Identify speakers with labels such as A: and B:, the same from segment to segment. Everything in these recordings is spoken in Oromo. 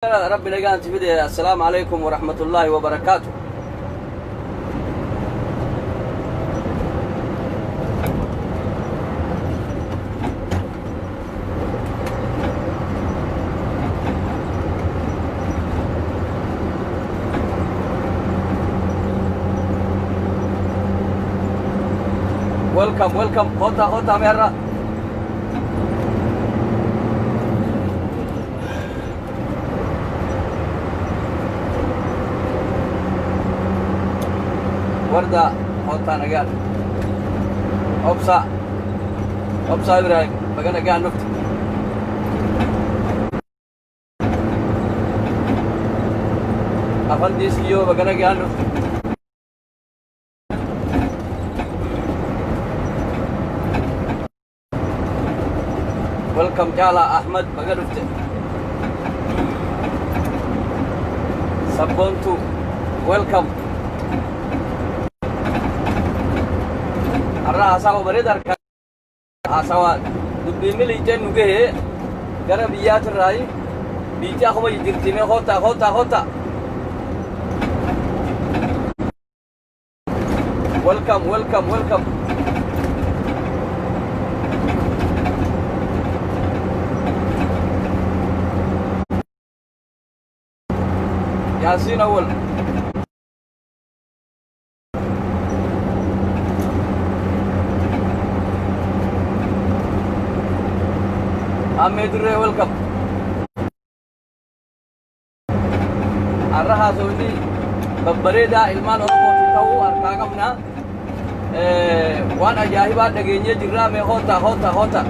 A: رب لقان تفيدي. السلام عليكم ورحمة الله وبركاته. welcome هوتا مرة. وردة هوتا نقال أبصا إبراهيم بقى نقال نفط أفندي سيو بقى نقال نفط welcome جالا أحمد بقى نفط سبونتو welcome أساو بريدر أساو دبي مليتين نجيه كنا بيات الرأي بيجا هم يدرتينه هوتا welcome ياسين أول أميدري welcome الرها سوني ببريدا إلمان أرموتي تو أركاغمنا وانا جاهبات دقيني جرامي هوتا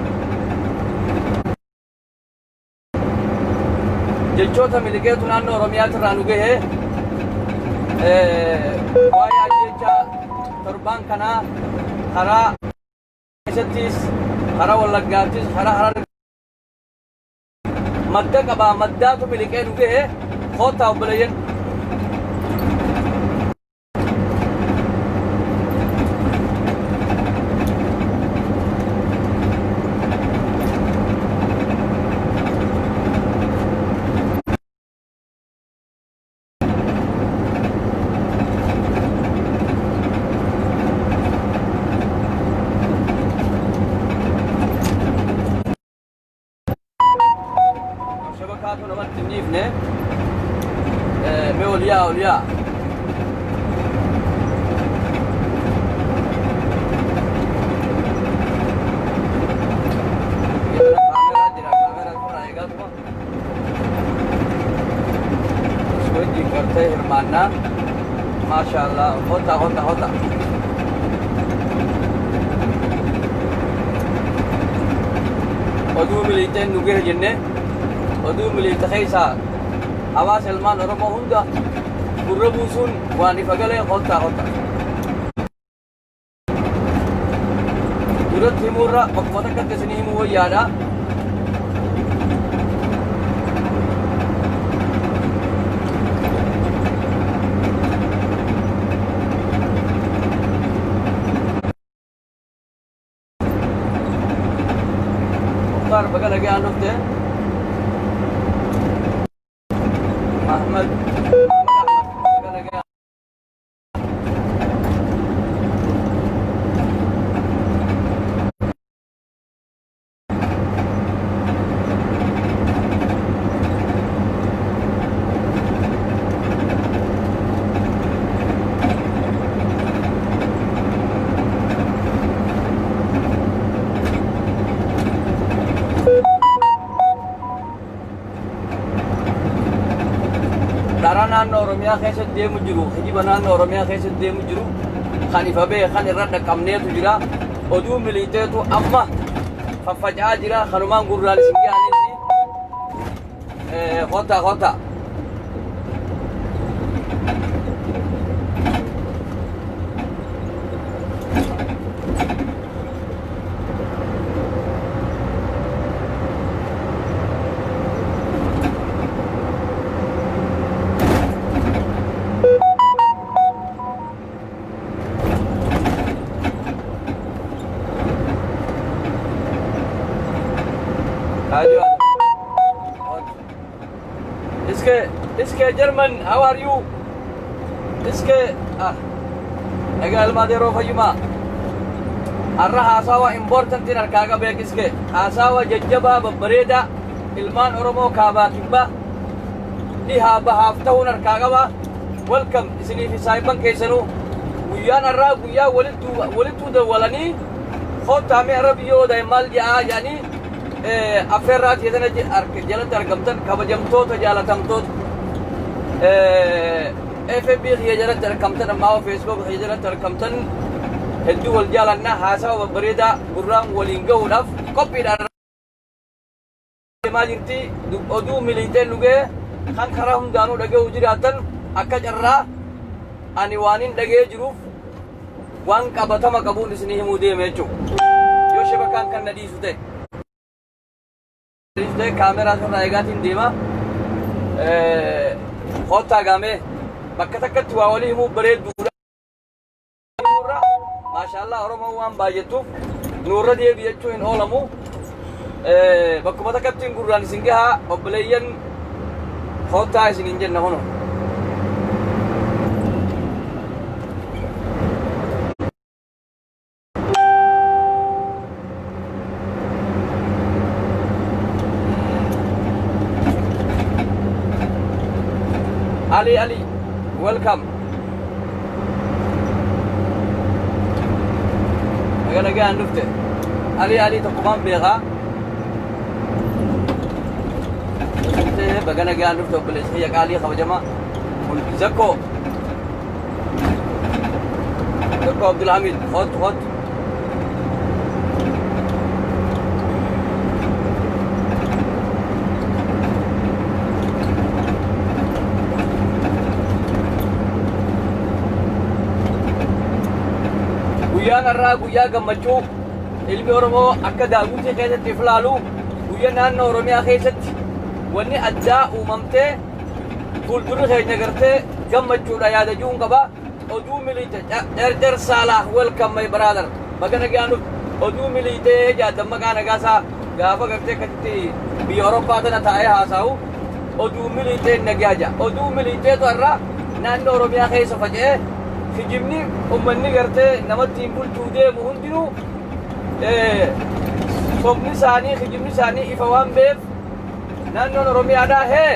A: جلچوتا ملقيتو نانو رميات رانوغيه وايا جيجا تربان كنا خرا ستيس خرا واللقاتيس خرا مدة كبا مدة ملكين وجهه خوتا وبلين شبكاتو نمت تنيفني أولياء كاميرا فرا هيगा तुम उसको जी करते हैं मानना माशाल्लाह होता oduu miliiteen nugehe jenne oduu miliita keessa hawaasa ilmaan oromoo hunda gurra buusuun waan ifa galee hotta duratti himuurra bakkuma takkatti isinii himuu wayyaadha. mukhtaar baga nagaan dhufte أحمد naannoo Oromiyaa keessatti deemu jiru hijiba naannoo Oromiyaa keessatti deemu jiru kan ifa bee kan irra dhaqqabneetu jira oduu miliiteetu amma faffaca'aa jira kanumaan gurraan isin ga'aniisi hota Iske German, how are you? Iske egal madero fayuma arra hasawa important in arkaga bek iske hasawa jajjaba babbareda ilman oromo kaba kibba diha bahaftawun arkaga ba welcome isini fi saiban kaysanu wiyan arra wiya walitu dawalani khota me arabiyo daimal ja yani aferrat yedana jalat arkamtan kabajamto tajalatamto FB هي جلت رقمتنا ما هو فيسبوك هي جلت رقمتنا الدول جالنا هاسا وبريدا قرام ولينجو نف كوبي دار ما جرتي أدو مليتين لوجه خان خراهم دانو دقة وجراتن أكجرا أنيوانين دقة جروف وان كابتا ما كابون سنيه مودي ميجو يوشبه كان ندي سوته كاميرا سونا إيجاتين ديما خوتا جامه بكتكت واولي مو بريد نورا ما شاء الله oromo waan baay'atuuf nuurra deebi'achuu hin oolamu bakkuma takkattiin gurraan isin gahaa obboleeyyan hoottaa isin hin jenna hono Ali welcome أنا جاي نفته علي تقوم بيها نفته بقنا جاي نفته بلش هي قالي خو جماعة زكو عبد الحميد خد guyaan irraa guyyaa gammachuu ilmi oromoo akka daawwitii keessatti filaalu guyyaa naannoo oromiyaa keessatti wanni addaa uumamtee fuuldurri keenya gartee gammachuudha yaadachuun qaba oduu miliite dherder saalah welcome my brother bagana gaanu oduu miliite jaadamma kana gaasaa gaafa gartee katti biyya Awurooppaa tana taa'ee haasa'u oduu miliite nagaaja oduu miliite irraa naannoo oromiyaa keessa faca'ee kijibni ummanni gartee namatti hin bulchuu deemu hundinuu sobni isaanii kijibni isaanii ifa waan beef naannoon oromiyaadhaa hee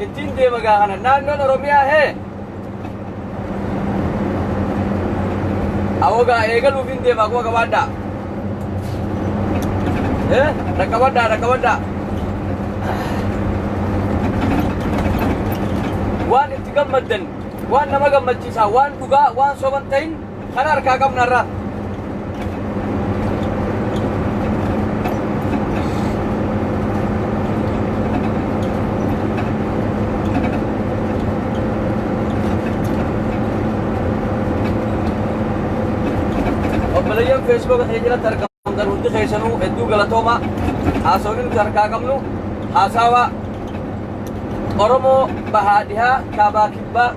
A: ittiin deema gaafana naannoon oromiyaa hee awogaa eegaluuf hin deema akkuma qabaadhaa dhaqqabadhaa waan itti gammaddan waan nama gammachiisa waan dhugaa waan soban ta'in kana harkaa qabnarraa obboleeyyan Facebook jalatti argamtan hundi keessanuu hedduu galatooma haasawni nuti harkaa qabnu haasawa oromoo bahaadhihaa kaabaa kibbaa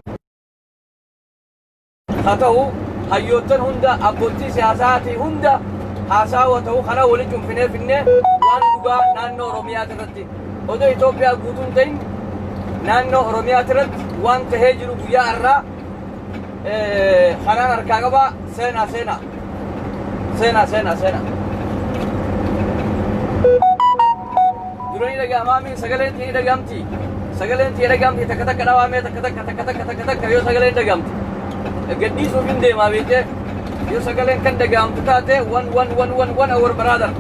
A: ta'u hayyoottan hunda abbootii siyaasaati hunda haasawa ta'u kana waliin cunfinee waan dhugaa naannoo oromiyaa irratti odoo Itoophiyaa guutuun ta'in naannoo oromiyaa irratti waan tahee jiru guyyaa irraa kanaan harkaa qaba seenaa duranii dhagahamaami sagaleen tii dhagamti takka dhawaamee takka yoo sagaleen dhagamti gadhiisuuf hin deemaa beekee yoo sagaleen kan dhagahamtu taate one our brother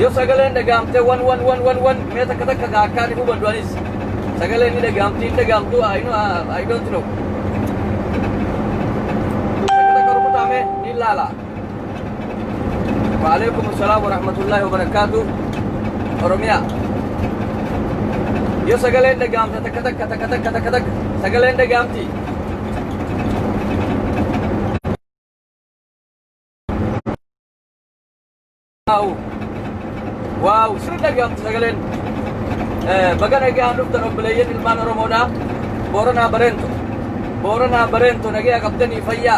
A: yoo sagaleen dhagahamte one mee takka gaakkaan ifu banduanis sagaleen ni dhagahamtu I don't know takka rukutaame ni laala وعليكم السلام ورحمة الله وبركاته أروميا يو سجلين دعام تك سجلين دعام تي واو سرد دعام سجلين بقى نجي عندك ترى بلايين المانو رومودا بورنا برينتو بورنا برنتو نجيا قبضني فيا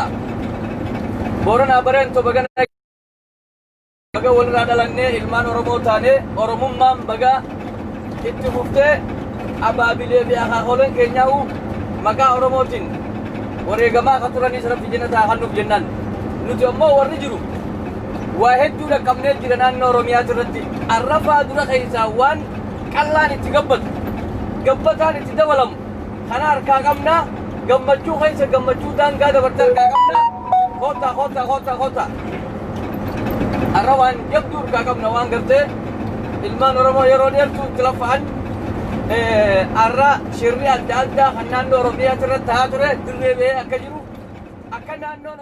A: بورنا برنتو بقى بقى ولنا دلني إلمان أورمو تاني أورمو مام بقى اتفقت أبابيلي بيا خولن كينياو مكا أورموتين وريجما خطرني سرف جنة خنوف جنان نتي أمه ورنجرو واحد دولا كمنيت جنان نورميات ردي الرفا دولا خيساوان كلان تجبت جبتان تدولم خنار كاغمنا جمجو خيسا جمجو دان قاعدة برتر كاغمنا خوتا الروان يبدور كاغمنا وان قرتي ilmaan oromoo yeroo dheertuu itti lafa'an arra shirri adda addaa kan naannoo oromiyaa irratti haa ture dirree ba'ee akka jiru akka naannoon